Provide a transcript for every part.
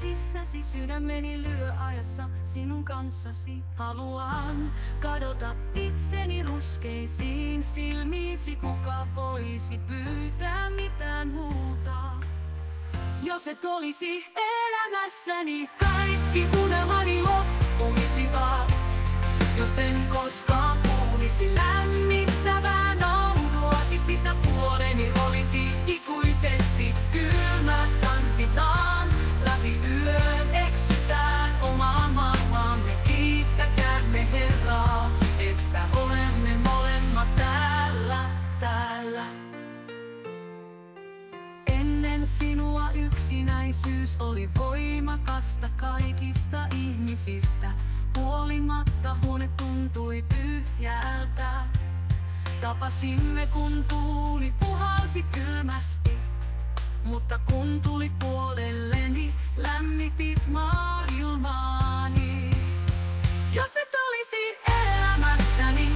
käsissäsi, sydämeni lyö ajassa sinun kanssasi. Haluan kadota itseni ruskeisiin silmiisi, kuka voisi pyytää mitään muuta. Jos et olisi elämässäni, kaikki unelmani loppuisivat. Jos en koskaan kuulisi lämmittävää nauruasi, sisäpuoleni olisi ikuisesti kylmä. Tanssitaan läpi yön, eksytään omaan maailmaamme. Kiittäkäämme Herraa, että olemme molemmat täällä. Ennen sinua yksinäisyys oli voimakasta kaikista ihmisistä. Huolimatta huone tuntui tyhjältä. Tapasimme kun tuuli puhalsi kylmästi, mutta kun tuli puolelleni, lämmitit maailmaani. Jos et olisi elämässäni,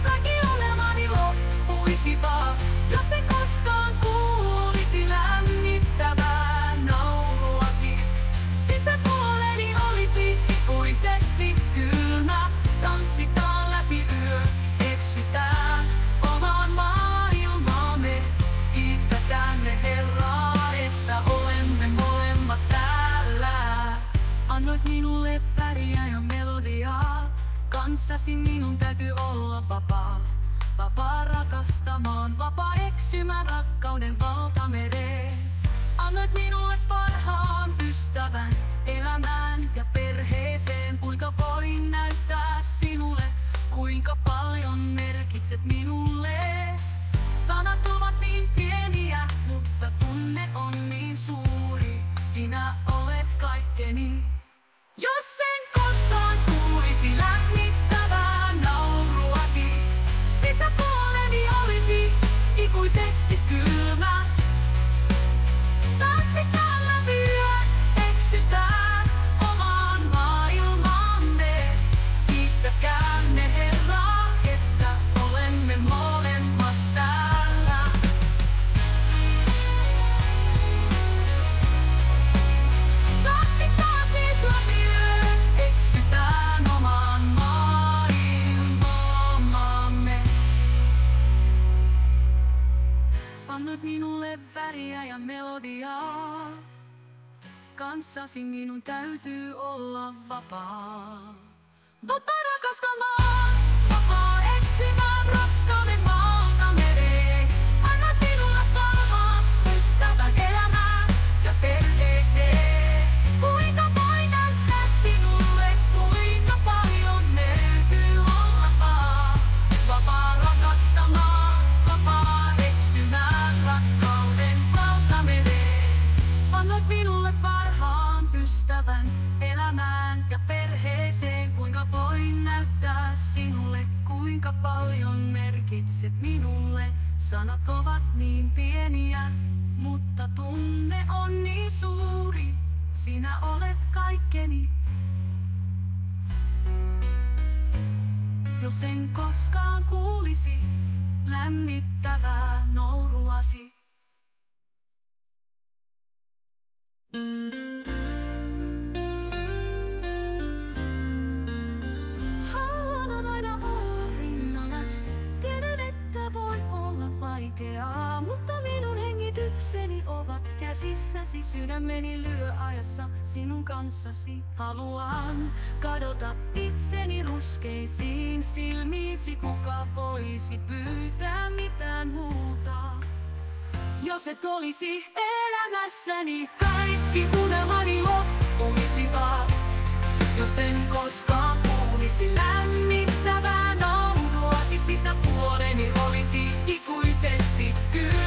kaikki unelmani loppuisivat. Jos en koskaan kuulisi lämmittävää nauruasi, sisäpuoleni olisi ikuisesti kylmä. Tanssitaan läpi yö, eksytään omaan maailmaamme. Kiittäkäämme Herraa, että olemme molemmat täällä. Annoit minulle väriä ja melodiaa, kanssasi minun täytyy olla vapaa. Vapaa rakastamaan, vapaa eksymään rakkauden valtamereen. Annoit minulle parhaan ystävän, elämään ja perheeseen. Kuinka voin näyttää sinulle, kuinka paljon merkitset minulle. Sanat ovat niin pieniä, mutta tunne on niin suuri. Sinä olet kaikkeni. Jos en koskaan kuulisi lämmittävää nauruasi, sisäpuoleni olisi ikuisesti kylmä. Tanssitaan läpi yön, eksytään omaan maailmaamme. Kiittäkäämme Herraa, että olemme molemmat täällä. Tanssitaan siis läpi yön, eksytään omaan maailmaamme. Annoit minulle väriä ja melodiaa, kanssasi minun täytyy olla vapaa. Vapaa rakastamaan, vapaa etsimään rakkauden valtamereen. Annat minulle parhaan ystävän elämään ja perheeseen. Kuinka voin näyttää sinulle, kuinka paljon täytyy olla vapaa. Vapaa rakastamaan, vapaa eksymään rakkauden valtamereen. Annoit minulle parhaan ystävän elämään ja perheeseen. Kuinka voin näyttää sinulle, kuinka paljon merkitset minulle. Sanat ovat niin pieniä, mutta tunne on niin suuri. Sinä olet kaikkeni. Jos en koskaan kuulisi lämmittävää nauruasi. Haluan aina olla rinnallas. Tiedän, että voi olla vaikeaa, mutta minun hengitykseni ovat käsissäsi. Sydämeni lyö ajassa sinun kanssasi. Haluan kadota itseni ruskeisiin silmiisi, kuka voisi pyytää mitään muuta. Jos et olisi elämässäni, kaikki unelmani loppuisivat. Jos en koskaan kuulisi lämmittävää nauruasi, sisäpuoleni olisi ikuisesti kylmä.